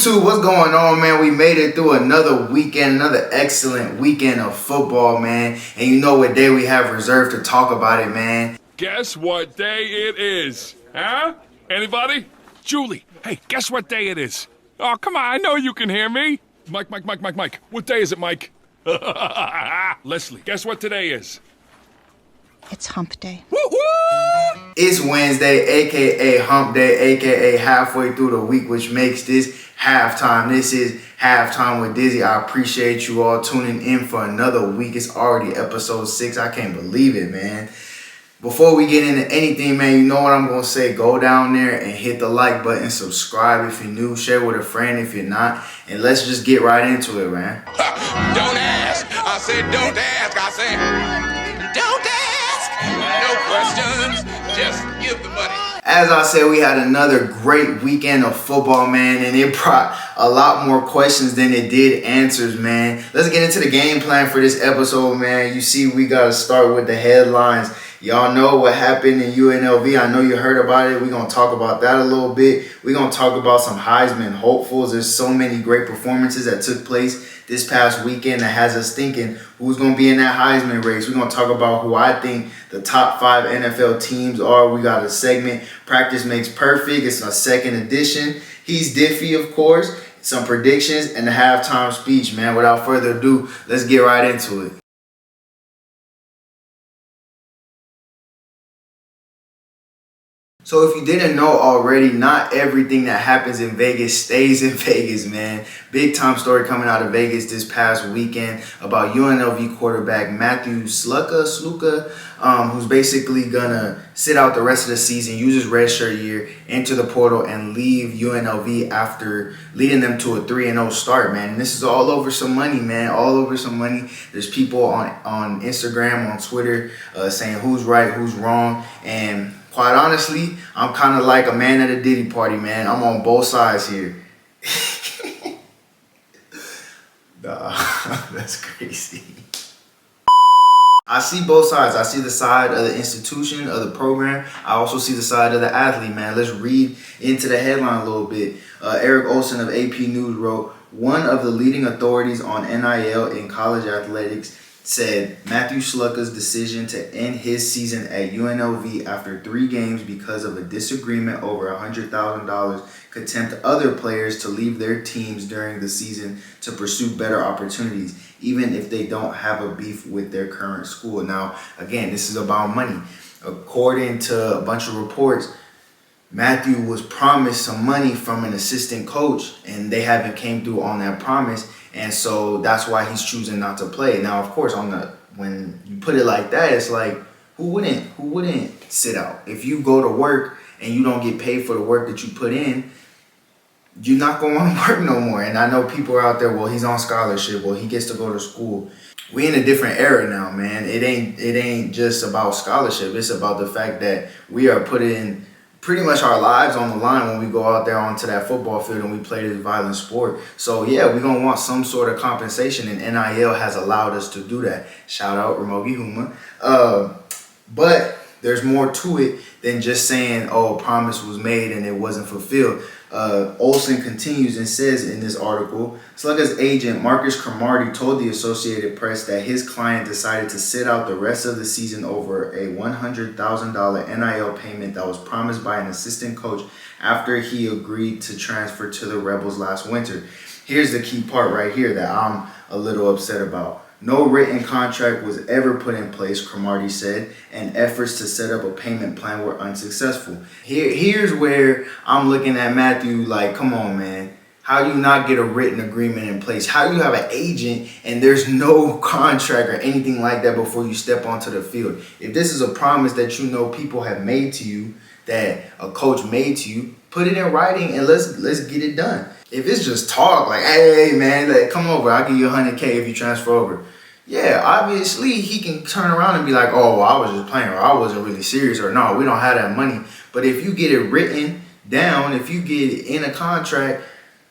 YouTube, what's going on, man? We made it through another weekend, another excellent weekend of football, man. And you know what day we have reserved to talk about it, man. Guess what day it is? Huh? Anybody? Julie, hey, guess what day it is? Oh, come on, I know you can hear me. Mike. What day is it, Mike? Leslie, guess what today is? It's hump day. Woo-hoo! It's Wednesday, aka hump day, aka halfway through the week, which makes this halftime. This is Halftime with Dizzy. I appreciate you all tuning in for another week. It's already episode 6. I can't believe it, man. Before we get into anything, man, you know what I'm going to say. Go down there and hit the like button. Subscribe if you're new. Share with a friend if you're not. And let's just get right into it, man. Don't ask. I said don't ask. I said don't ask. No questions. Just give the money. As I said, we had another great weekend of football, man, and it brought a lot more questions than it did answers, man. Let's get into the game plan for this episode, man. You see, we got to start with the headlines. Y'all know what happened in UNLV. I know you heard about it. We're going to talk about that a little bit. We're going to talk about some Heisman hopefuls. There's so many great performances that took place this past weekend that has us thinking who's going to be in that Heisman race. We're going to talk about who I think the top 5 NFL teams are. We got a segment, Practice Makes Perfect. It's a second edition. He's Diffie, of course. Some predictions and the halftime speech, man. Without further ado, let's get right into it. So if you didn't know already, not everything that happens in Vegas stays in Vegas, man. Big time story coming out of Vegas this past weekend about UNLV quarterback Matthew Sluka, who's basically gonna sit out the rest of the season, use his redshirt year, enter the portal, and leave UNLV after leading them to a 3-0 start, man. And this is all over some money, man. All over some money. There's people on Instagram, on Twitter, saying who's right, who's wrong, and quite honestly, I'm kind of like a man at a Diddy party, man. I'm on both sides here. Nah, that's crazy. I see both sides. I see the side of the institution, of the program. I also see the side of the athlete, man. Let's read into the headline a little bit. Eric Olson of AP News wrote, one of the leading authorities on NIL in college athletics said Matthew Sluka's decision to end his season at UNLV after 3 games because of a disagreement over $100,000 could tempt other players to leave their teams during the season to pursue better opportunities, even if they don't have a beef with their current school. Now, again, this is about money. According to a bunch of reports, Matthew was promised some money from an assistant coach, and they haven't came through on that promise. And so that's why he's choosing not to play. Now, of course, when you put it like that, it's like, who wouldn't sit out? If you go to work and you don't get paid for the work that you put in, you're not going to want to work no more. And I know people are out there, well, he's on scholarship, well, he gets to go to school. We in a different era now, man. It ain't just about scholarship. It's about the fact that we are putting pretty much our lives on the line when we go out there onto that football field and we play this violent sport. So yeah, we're going to want some sort of compensation, and NIL has allowed us to do that. Shout out Ramogi Huma. But there's more to it than just saying, oh, a promise was made and it wasn't fulfilled. Olson continues and says in this article, Sluka's agent Marcus Cromartie told the Associated Press that his client decided to sit out the rest of the season over a $100,000 NIL payment that was promised by an assistant coach after he agreed to transfer to the Rebels last winter. Here's the key part right here that I'm a little upset about. No written contract was ever put in place, Cromartie said, and efforts to set up a payment plan were unsuccessful. Here's where I'm looking at Matthew like, come on, man. How do you not get a written agreement in place? How do you have an agent and there's no contract or anything like that before you step onto the field? If this is a promise that you know people have made to you, that a coach made to you, put it in writing and let's get it done. If it's just talk, like, hey, man, like, come over, I'll give you $100K if you transfer over. Yeah, obviously he can turn around and be like, oh, well, I was just playing, or I wasn't really serious, or no, we don't have that money. But if you get it written down, if you get it in a contract,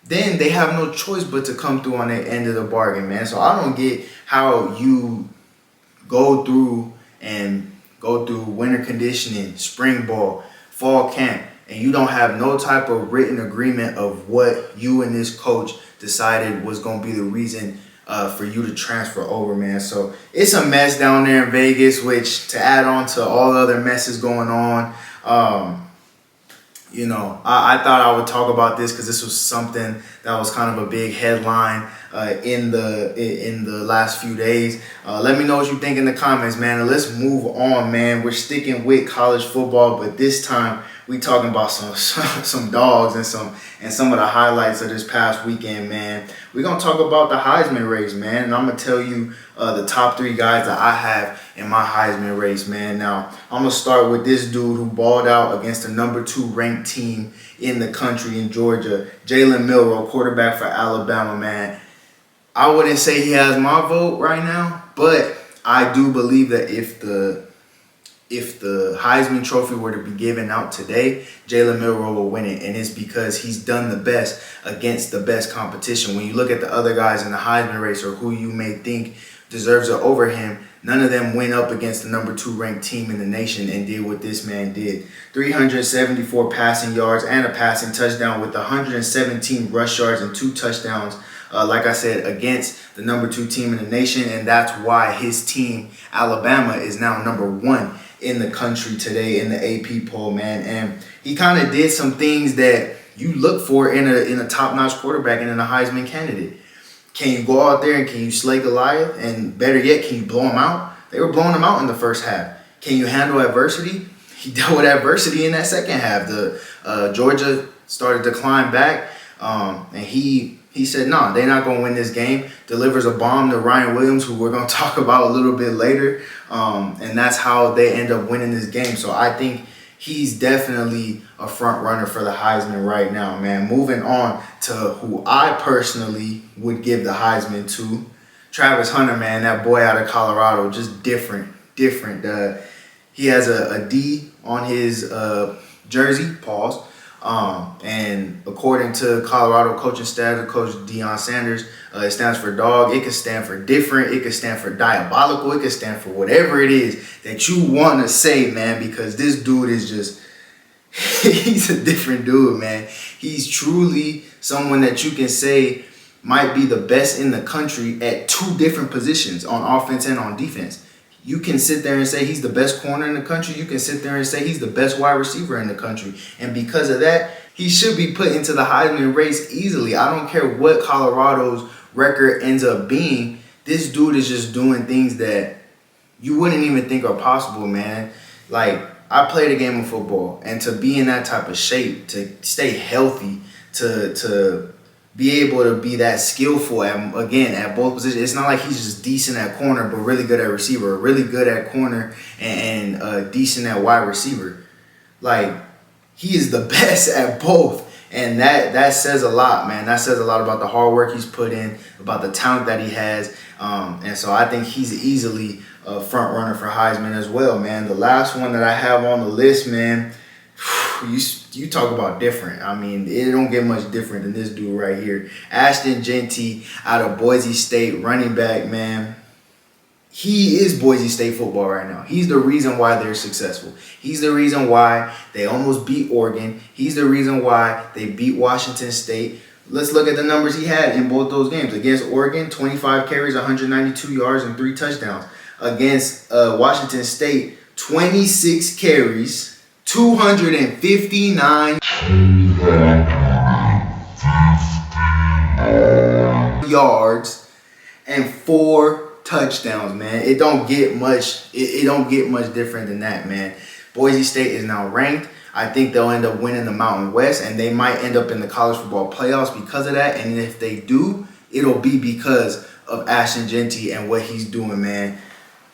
then they have no choice but to come through on the end of the bargain, man. So I don't get how you go through winter conditioning, spring ball, fall camp, and you don't have no type of written agreement of what you and this coach decided was going to be the reason for you to transfer over, man. So it's a mess down there in Vegas, which to add on to all the other messes going on, you know, I thought I would talk about this because this was something that was kind of a big headline in the last few days. Let me know what you think in the comments, man. And let's move on, man. We're sticking with college football, but this time we talking about some dogs and some of the highlights of this past weekend, man. We're gonna talk about the Heisman race, man, and I'm gonna tell you the top 3 guys that I have in my Heisman race, man. Now I'm gonna start with this dude who balled out against the number 2 ranked team in the country in Georgia, Jalen Milroe, quarterback for Alabama, man. I wouldn't say he has my vote right now, but I do believe that if the Heisman Trophy were to be given out today, Jalen Milroe will win it, and it's because he's done the best against the best competition. When you look at the other guys in the Heisman race or who you may think deserves it over him, none of them went up against the number 2 ranked team in the nation and did what this man did. 374 passing yards and a passing touchdown with 117 rush yards and 2 touchdowns. Like I said, against the number 2 team in the nation, and that's why his team, Alabama, is now number 1 in the country today in the AP poll, man. And he kind of did some things that you look for in a top-notch quarterback and in a Heisman candidate. Can you go out there and can you slay Goliath? And better yet, can you blow him out? They were blowing him out in the first half. Can you handle adversity? He dealt with adversity in that second half. The Georgia started to climb back, and he said, no, they're not going to win this game. Delivers a bomb to Ryan Williams, who we're going to talk about a little bit later. And that's how they end up winning this game. So I think he's definitely a front runner for the Heisman right now, man. Moving on to who I personally would give the Heisman to, Travis Hunter, man, that boy out of Colorado, just different. He has a D on his jersey, pause. And according to Colorado coaching staff, the coach Deion Sanders, it stands for dog. It could stand for different. It could stand for diabolical. It could stand for whatever it is that you want to say, man, because this dude is just, he's a different dude, man. He's truly someone that you can say might be the best in the country at 2 different positions, on offense and on defense. You can sit there and say he's the best corner in the country. You can sit there and say he's the best wide receiver in the country. And because of that, he should be put into the Heisman race easily. I don't care what Colorado's record ends up being. This dude is just doing things that you wouldn't even think are possible, man. Like, I played a game of football, and to be in that type of shape, to stay healthy, to be able to be that skillful at both positions. It's not like he's just decent at corner but really good at receiver, or really good at corner and decent at wide receiver. Like, he is the best at both, and that says a lot, man. That says a lot about the hard work he's put in, about the talent that he has, and so I think he's easily a front runner for Heisman as well, man. The last one that I have on the list, man, you talk about different. I mean, it don't get much different than this dude right here. Ashton Jeanty out of Boise State, running back, man. He is Boise State football right now. He's the reason why they're successful. He's the reason why they almost beat Oregon. He's the reason why they beat Washington State. Let's look at the numbers he had in both those games. Against Oregon, 25 carries, 192 yards, and 3 touchdowns. Against Washington State, 26 carries, 259 yards, and 4 touchdowns, man. It don't get much. It don't get much different than that, man. Boise State is now ranked. I think they'll end up winning the Mountain West, and they might end up in the college football playoffs because of that. And if they do, it'll be because of Ashton Jeanty and what he's doing, man.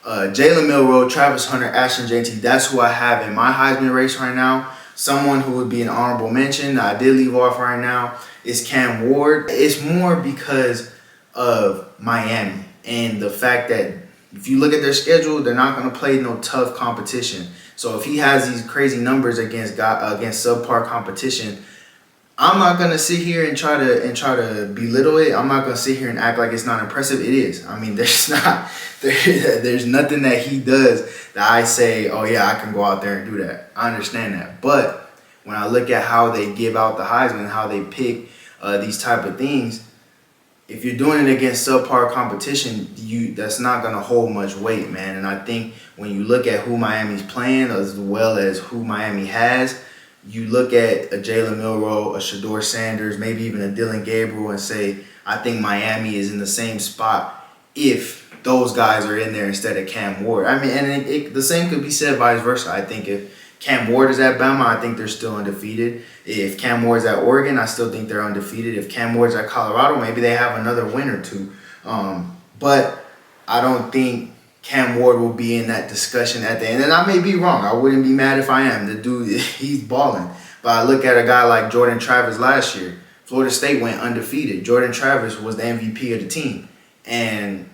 Jalen Milroe, Travis Hunter, Ashton Jeanty, that's who I have in my Heisman race right now. Someone who would be an honorable mention that I did leave off right now is Cam Ward. It's more because of Miami and the fact that if you look at their schedule, they're not going to play no tough competition. So if he has these crazy numbers against subpar competition, I'm not gonna sit here and try to belittle it. I'm not gonna sit here and act like it's not impressive. It is. I mean, there's nothing that he does that I say, oh yeah, I can go out there and do that. I understand that. But when I look at how they give out the Heisman, how they pick these type of things, if you're doing it against subpar competition, that's not going to hold much weight, man. And I think when you look at who Miami's playing as well as who Miami has, you look at a Jalen Milroe, a Shedeur Sanders, maybe even a Dylan Gabriel and say, I think Miami is in the same spot if those guys are in there instead of Cam Ward. I mean, and the same could be said vice versa. I think if Cam Ward is at Bama, I think they're still undefeated. If Cam Ward's at Oregon, I still think they're undefeated. If Cam Ward's at Colorado, maybe they have another win or two. But I don't think Cam Ward will be in that discussion at the end. And I may be wrong. I wouldn't be mad if I am. The dude, he's balling. But I look at a guy like Jordan Travis last year. Florida State went undefeated. Jordan Travis was the MVP of the team. And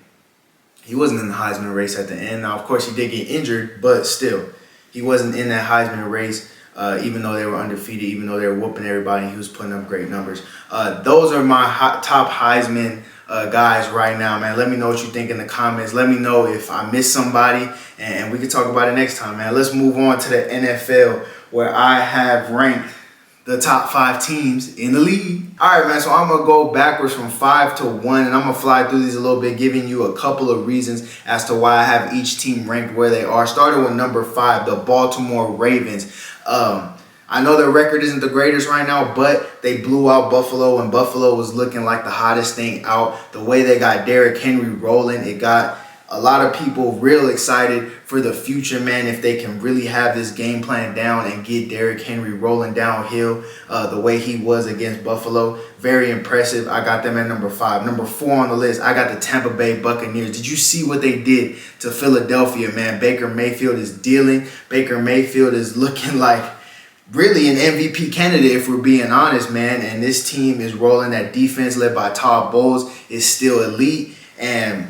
he wasn't in the Heisman race at the end. Now, of course, he did get injured, but still, he wasn't in that Heisman race, even though they were undefeated, even though they were whooping everybody. He was putting up great numbers. Those are my top Heisman guys right now, man. Let me know what you think in the comments. Let me know if I missed somebody, and we can talk about it next time, man. Let's move on to the NFL, where I have ranked the top 5 teams in the league. All right, man, so I'm going to go backwards from 5 to 1, and I'm going to fly through these a little bit, giving you a couple of reasons as to why I have each team ranked where they are. Starting with number 5, the Baltimore Ravens. I know their record isn't the greatest right now, but they blew out Buffalo, and Buffalo was looking like the hottest thing out. The way they got Derrick Henry rolling, it got a lot of people real excited for the future, man, if they can really have this game plan down and get Derrick Henry rolling downhill the way he was against Buffalo. Very impressive. I got them at number 5. Number 4 on the list, I got the Tampa Bay Buccaneers. Did you see what they did to Philadelphia, man? Baker Mayfield is dealing. Baker Mayfield is looking like really an MVP candidate, if we're being honest, man. And this team is rolling. That defense led by Todd Bowles is still elite. And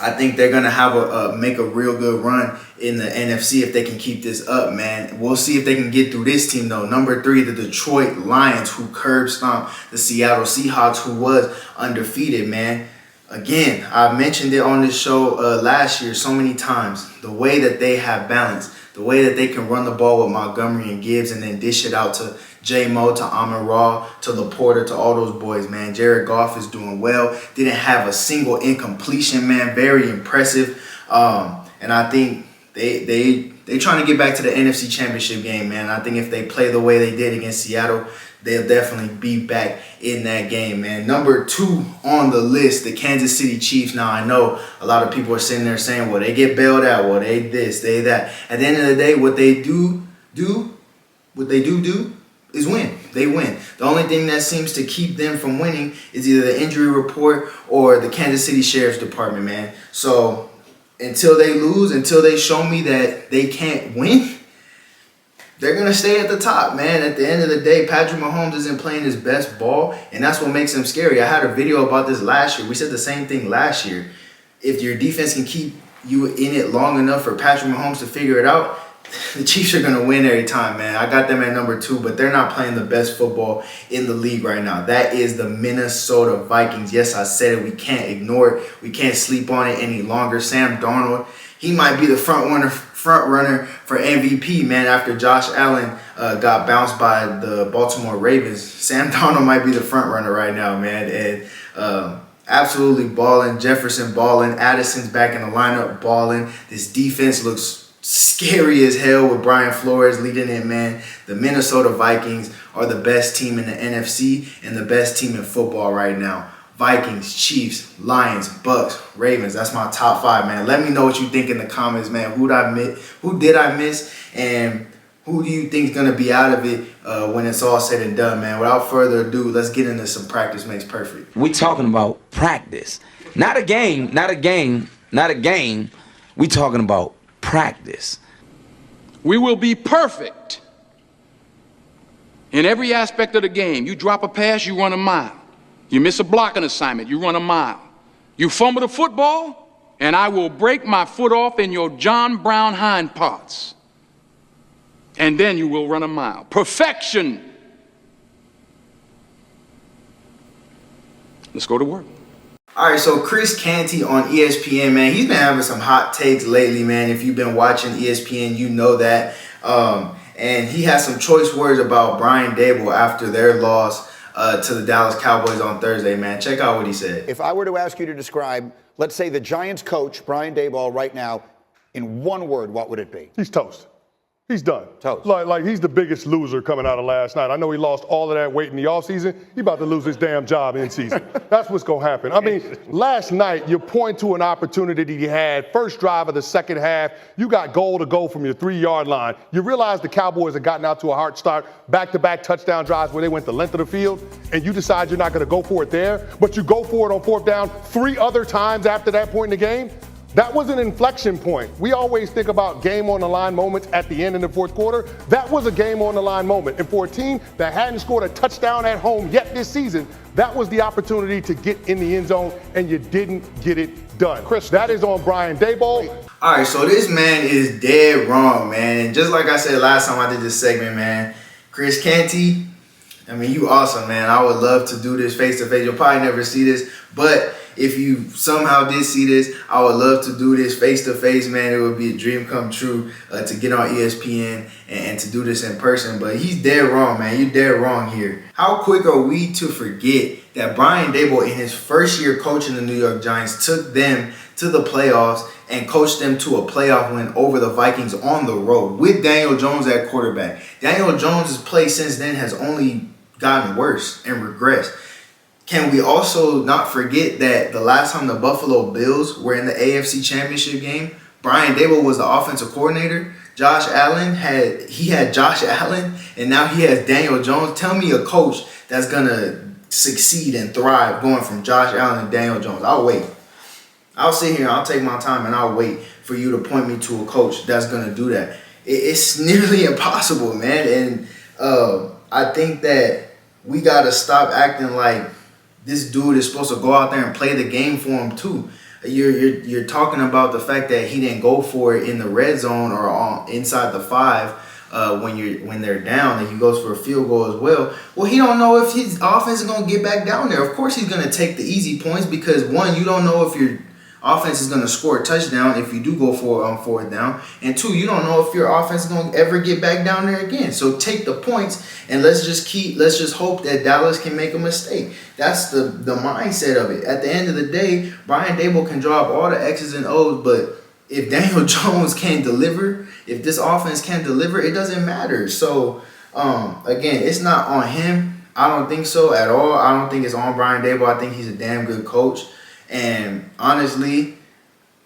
I think they're going to have make a real good run in the NFC if they can keep this up, man. We'll see if they can get through this team, though. Number 3, the Detroit Lions, who curb stomped the Seattle Seahawks, who was undefeated, man. Again, I mentioned it on this show last year so many times. The way that they have balance, the way that they can run the ball with Montgomery and Gibbs and then dish it out to J-Mo, to Amon-Ra, to LaPorta, to all those boys, man. Jared Goff is doing well. Didn't have a single incompletion, man. Very impressive. And I think they trying to get back to the NFC Championship game, man. I think if they play the way they did against Seattle, they'll definitely be back in that game, man. Number 2 on the list, the Kansas City Chiefs. Now, I know a lot of people are sitting there saying, well, they get bailed out. Well, they this, they that. At the end of the day, what they do is win. They win. The only thing that seems to keep them from winning is either the injury report or the Kansas City Sheriff's Department, man. So until they lose, until they show me that they can't win, they're going to stay at the top, man. At the end of the day, Patrick Mahomes isn't playing his best ball, and that's what makes him scary. I had a video about this last year. We said the same thing last year. If your defense can keep you in it long enough for Patrick Mahomes to figure it out, the Chiefs are going to win every time, man. I got them at number 2, but they're not playing the best football in the league right now. That is the Minnesota Vikings. Yes, I said it. We can't ignore it. We can't sleep on it any longer. Sam Darnold, he might be the front runner for MVP, man, after Josh Allen got bounced by the Baltimore Ravens. Sam Darnold might be the front runner right now, man. And absolutely balling. Jefferson balling. Addison's back in the lineup balling. This defense looks scary as hell with Brian Flores leading it, man. The Minnesota Vikings are the best team in the NFC and the best team in football right now. Vikings, Chiefs, Lions, Bucks, Ravens. That's my top 5, man. Let me know what you think in the comments, man. Who did I miss? And who do you think is going to be out of it when it's all said and done, man? Without further ado, let's get into some practice makes perfect. We talking about practice. Not a game. We talking about practice. We will be perfect in every aspect of the game. You drop a pass, you run a mile. You miss a blocking assignment, you run a mile. You fumble the football, and I will break my foot off in your John Brown hind parts. And then you will run a mile. Perfection. Let's go to work. All right, so Chris Canty on ESPN, man, he's been having some hot takes lately, man. If you've been watching ESPN, you know that. and he has some choice words about Brian Daboll after their loss to the Dallas Cowboys on Thursday, man. Check out what he said. If I were to ask you to describe, let's say, the Giants coach, Brian Daboll, right now, in one word, what would it be? He's toast. He's done. Toast. Like he's the biggest loser coming out of last night. I know he lost all of that weight in the offseason. He about to lose his damn job in season. That's what's going to happen. I mean, last night, you point to an opportunity he had. First drive of the second half, you got goal to go from your 3-yard line. You realize the Cowboys have gotten out to a hard start, back-to-back touchdown drives where they went the length of the field, and you decide you're not going to go for it there, but you go for it on 4th down 3 other times after that point in the game. That was an inflection point. We always think about game on the line moments at the end in the 4th quarter. That was a game on the line moment. And for a team that hadn't scored a touchdown at home yet this season, that was the opportunity to get in the end zone, and you didn't get it done. Chris, that is on Brian Daboll. All right, so this man is dead wrong, man. And just like I said last time I did this segment, man, Chris Jeanty, I mean, you awesome, man. I would love to do this face-to-face. You'll probably never see this, but if you somehow did see this, I would love to do this face-to-face, man. It would be a dream come true to get on ESPN and to do this in person. But he's dead wrong, man. You're dead wrong here. How quick are we to forget that Brian Daboll, in his first year coaching the New York Giants, took them to the playoffs and coached them to a playoff win over the Vikings on the road with Daniel Jones at quarterback. Daniel Jones' play since then has only gotten worse and regressed. Can we also not forget that the last time the Buffalo Bills were in the AFC Championship game, Brian Daboll was the offensive coordinator. Josh Allen had Josh Allen, and now he has Daniel Jones. Tell me a coach that's gonna succeed and thrive going from Josh Allen to Daniel Jones. I'll wait. I'll sit here, I'll take my time, and I'll wait for you to point me to a coach that's gonna do that. It's nearly impossible, man. And I think that we gotta stop acting like this dude is supposed to go out there and play the game for him too. You're talking about the fact that he didn't go for it in the red zone or inside the 5 when they're down, and he goes for a field goal as well. Well, he don't know if his offense is gonna get back down there. Of course, he's gonna take the easy points because 1, you don't know if your offense is going to score a touchdown if you do go for it on 4th down. And 2, you don't know if your offense is going to ever get back down there again. So take the points and let's just hope that Dallas can make a mistake. That's the mindset of it. At the end of the day, Brian Daboll can draw up all the X's and O's, but if Daniel Jones can't deliver, if this offense can't deliver, it doesn't matter. So, again, it's not on him. I don't think so at all. I don't think it's on Brian Daboll. I think he's a damn good coach. And honestly,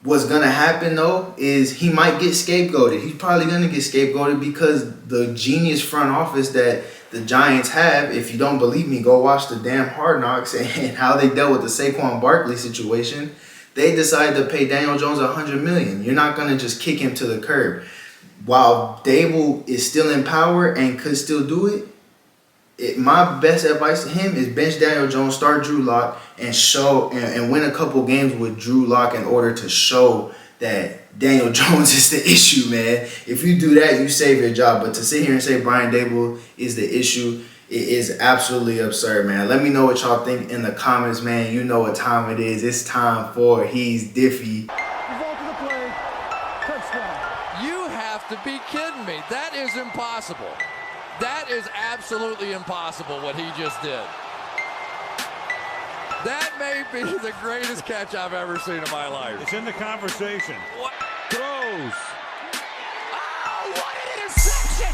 what's going to happen, though, is he might get scapegoated. He's probably going to get scapegoated because the genius front office that the Giants have, if you don't believe me, go watch the damn Hard Knocks and how they dealt with the Saquon Barkley situation. They decided to pay Daniel Jones $100 million. You're not going to just kick him to the curb. While Daboll is still in power and could still do it, my best advice to him is bench Daniel Jones, start Drew Lock, and show and win a couple games with Drew Lock in order to show that Daniel Jones is the issue, man. If you do that, you save your job. But to sit here and say Brian Daboll is the issue, it is absolutely absurd, man. Let me know what y'all think in the comments, man. You know what time it is. It's time for He's Diffy. You have to be kidding me. That is impossible. That is absolutely impossible what he just did. That may be the greatest catch I've ever seen in my life. It's in the conversation. What? Throws. Oh, what an interception!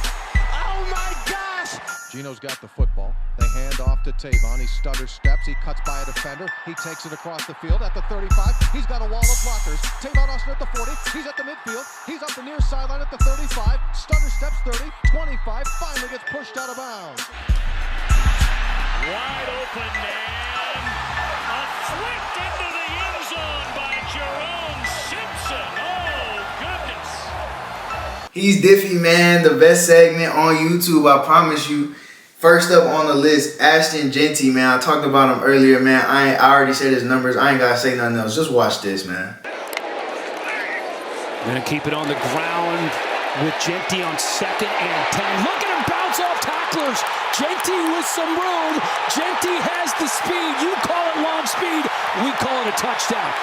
Oh my gosh! Gino's got the football. They hand off to Tavon. He stutters steps. He cuts by a defender. He takes it across the field at the 35. He's got a wall of blockers. Tavon Austin at the 40. He's at the midfield. He's up the near sideline at the 35. Stutter steps 30, 25. Finally gets pushed out of bounds. Wide open man. Flicked into the end zone by Jerome Simpson. Oh, goodness. He's Diffy, man. The best segment on YouTube, I promise you. First up on the list, Ashton Jeanty, man. I talked about him earlier, man. I already said his numbers. I ain't got to say nothing else. Just watch this, man. Gonna keep it on the ground with Jeanty on 2nd and 10. Look at him bounce off tacklers. Jeanty with some room. Jeanty has the speed. You call it long speed. We call it a touchdown.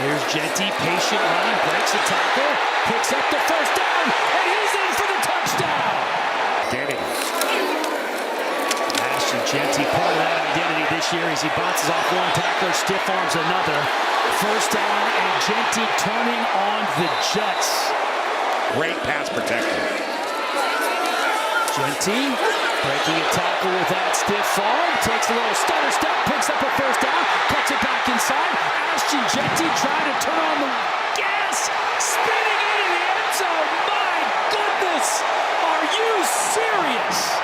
Here's Jeanty, patient running, breaks the tackle, picks up the first down, and he's in for the touchdown. Derrick. Ashton, Jeanty, part of that identity this year as he bounces off one tackler, stiff arms another. First down, and Jeanty turning on the Jets. Great pass protection. Jeanty breaking a tackle with that stiff arm, takes a little stutter step, picks up a first down, cuts it back inside. Ashton Jeanty trying to turn on the gas, spinning into the end zone. My goodness, are you serious?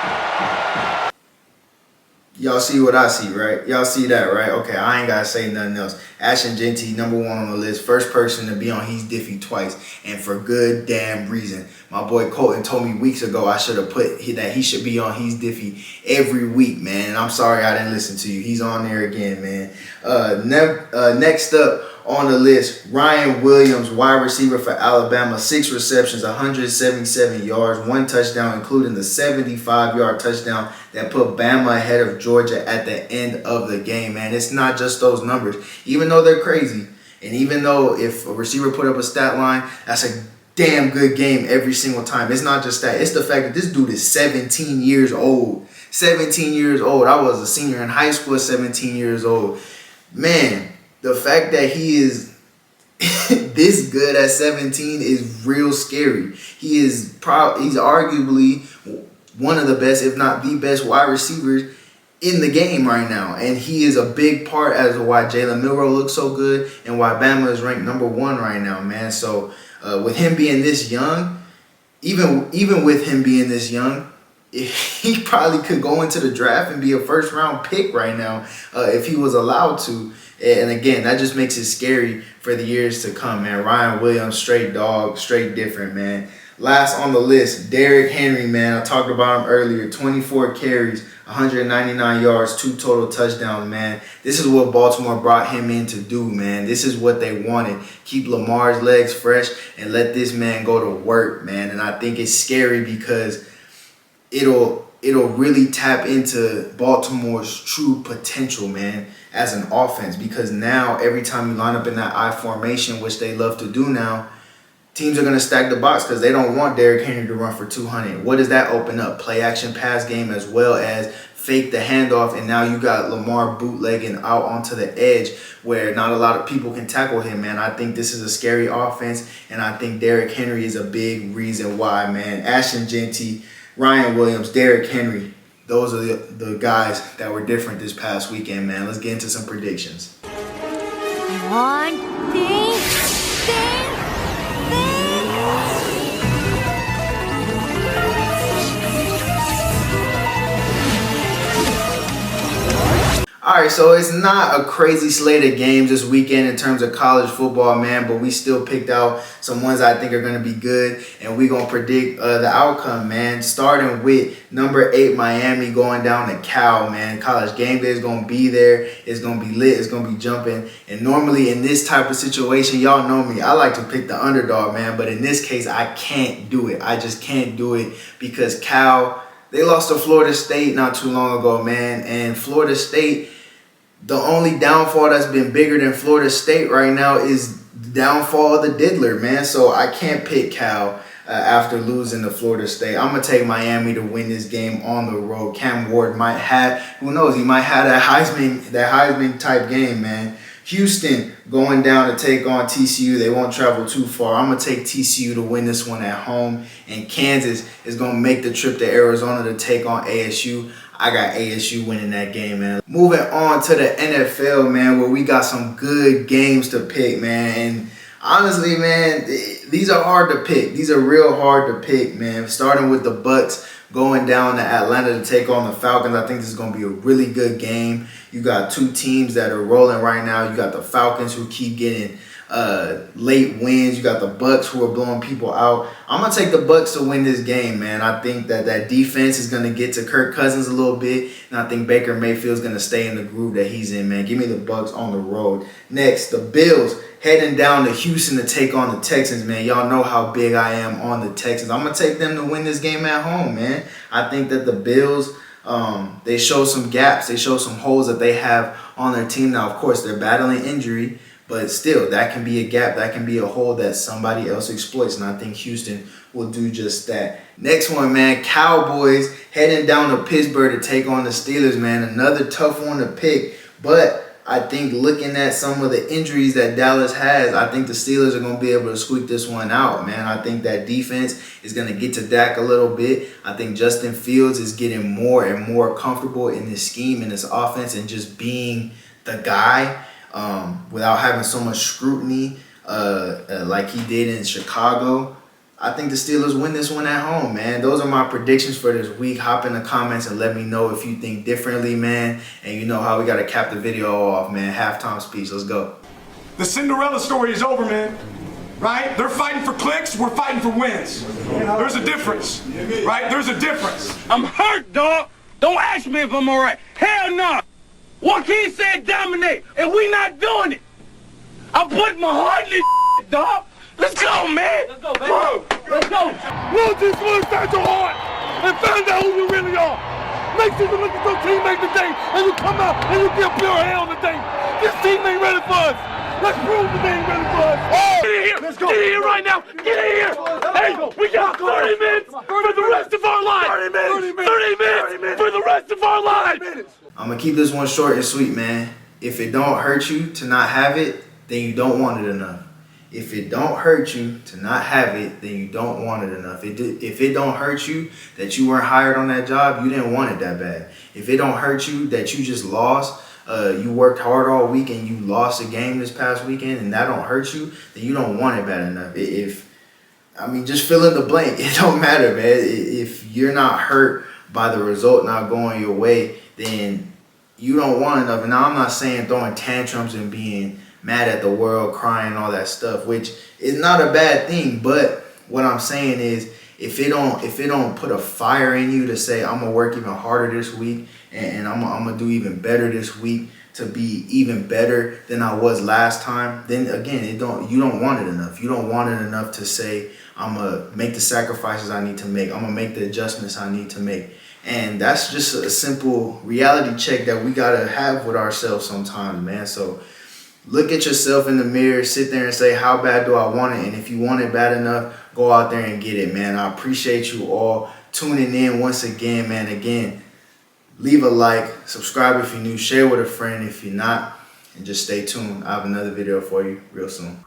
Y'all see what I see, right? Y'all see that, right? Okay, I ain't gotta say nothing else. Ashton Jeanty, #1 on the list. First person to be on He's Diffie twice, and for good damn reason. My boy Colton told me weeks ago I should have put that he should be on He's Diffie every week, man. And I'm sorry I didn't listen to you. He's on there again, man. Next up on the list, Ryan Williams, wide receiver for Alabama. 6 receptions, 177 yards, 1 touchdown, including the 75-yard touchdown that put Bama ahead of Georgia at the end of the game, man. It's not just those numbers. Even though they're crazy, and even though if a receiver put up a stat line, that's a damn good game every single time. It's not just that. It's the fact that this dude is 17 years old. 17 years old. I was a senior in high school at 17 years old. Man, the fact that he is this good at 17 is real scary. He's arguably one of the best, if not the best, wide receivers in the game right now. And he is a big part as to why Jalen Milroe looks so good and why Bama is ranked #1 right now, man. So with him being this young, even with him being this young, he probably could go into the draft and be a first-round pick right now if he was allowed to. And again, that just makes it scary for the years to come, man. Ryan Williams, straight dog, straight different, man. Last on the list, Derrick Henry, man. I talked about him earlier. 24 carries, 199 yards, 2 total touchdowns, man. This is what Baltimore brought him in to do, man. This is what they wanted. Keep Lamar's legs fresh and let this man go to work, man. And I think it's scary because it'll really tap into Baltimore's true potential, man, as an offense. Because now every time you line up in that I formation, which they love to do now, teams are going to stack the box because they don't want Derrick Henry to run for 200. What does that open up? Play action pass game as well as fake the handoff, and now you got Lamar bootlegging out onto the edge where not a lot of people can tackle him, man. I think this is a scary offense, and I think Derrick Henry is a big reason why, man. Ashton Jeanty, Ryan Williams, Derrick Henry, those are the guys that were different this past weekend, man. Let's get into some predictions. One thing. All right, so it's not a crazy slate of games this weekend in terms of college football, man, but we still picked out some ones I think are going to be good, and we're going to predict the outcome, man. Starting with number 8, Miami, going down to Cal, man. College game day is going to be there. It's going to be lit. It's going to be jumping. And normally in this type of situation, y'all know me, I like to pick the underdog, man, but in this case, I can't do it. I just can't do it because Cal, they lost to Florida State not too long ago, man, and Florida State, the only downfall that's been bigger than Florida State right now is the downfall of the diddler, man. So I can't pick Cal after losing to Florida State. I'm going to take Miami to win this game on the road. Cam Ward might have, who knows, he might have that Heisman type game, man. Houston going down to take on TCU. They won't travel too far. I'm going to take TCU to win this one at home. And Kansas is going to make the trip to Arizona to take on ASU. I got ASU winning that game, man. Moving on to the NFL, man, where we got some good games to pick, man. And honestly, man, these are hard to pick. These are real hard to pick, man. Starting with the Bucs going down to Atlanta to take on the Falcons. I think this is going to be a really good game. You got two teams that are rolling right now. You got the Falcons who keep getting late wins. You got the Bucs who are blowing people out. I'm going to take the Bucs to win this game, man. I think that defense is going to get to Kirk Cousins a little bit, and I think Baker Mayfield's going to stay in the groove that he's in, man. Give me the Bucs on the road. Next, the Bills heading down to Houston to take on the Texans, man. Y'all know how big I am on the Texans. I'm going to take them to win this game at home, man. I think that the Bills, they show some gaps. They show some holes that they have on their team. Now, of course, they're battling injury, But still, that can be a gap, that can be a hole that somebody else exploits, and I think Houston will do just that. Next one, man, Cowboys heading down to Pittsburgh to take on the Steelers, man. Another tough one to pick, but I think looking at some of the injuries that Dallas has, I think the Steelers are going to be able to squeak this one out, man. I think that defense is going to get to Dak a little bit. I think Justin Fields is getting more and more comfortable in this scheme, in this offense, and just being the guy without having so much scrutiny like he did in Chicago. I think the Steelers win this one at home, man. Those are my predictions for this week. Hop in the comments and let me know if you think differently, man. And you know how we got to cap the video off, man. Halftime speech. Let's go. The Cinderella story is over, man. Right? They're fighting for clicks. We're fighting for wins. There's a difference. Right? There's a difference. I'm hurt, dog. Don't ask me if I'm all right. Hell no. Joaquin said dominate, and we not doing it. I'm putting my heart in this, dog. Let's go, man! Let's go, baby! Let's go! Lord, just want to start your heart and find out who you really are. Make sure you look at your teammate today and you come out and you give pure hell today. This team ain't ready for us. Let's prove that they ain't ready for us. Oh, get in here! Let's go! Get in here right now! Get in here! Hey, we got 30 minutes for the rest of our lives! 30 minutes for the rest of our lives! I'm going to keep this one short and sweet, man. If it don't hurt you to not have it, then you don't want it enough. If it don't hurt you to not have it, then you don't want it enough. If it don't hurt you that you weren't hired on that job, you didn't want it that bad. If it don't hurt you that you just lost, you worked hard all week and you lost a game this past weekend and that don't hurt you, then you don't want it bad enough. Just fill in the blank. It don't matter, man. If you're not hurt by the result not going your way, then you don't want enough. And now I'm not saying throwing tantrums and being mad at the world, crying, all that stuff, which is not a bad thing. But what I'm saying is, if it don't put a fire in you to say, I'm gonna work even harder this week and I'm gonna do even better this week to be even better than I was last time, then again, you don't want it enough. You don't want it enough to say, I'm gonna make the sacrifices I need to make. I'm gonna make the adjustments I need to make. And that's just a simple reality check that we gotta have with ourselves sometimes, man. So look at yourself in the mirror, sit there and say, how bad do I want it? And if you want it bad enough, go out there and get it, man. I appreciate you all tuning in once again, man. Again, leave a like, subscribe if you're new, share with a friend if you're not, and just stay tuned. I have another video for you real soon.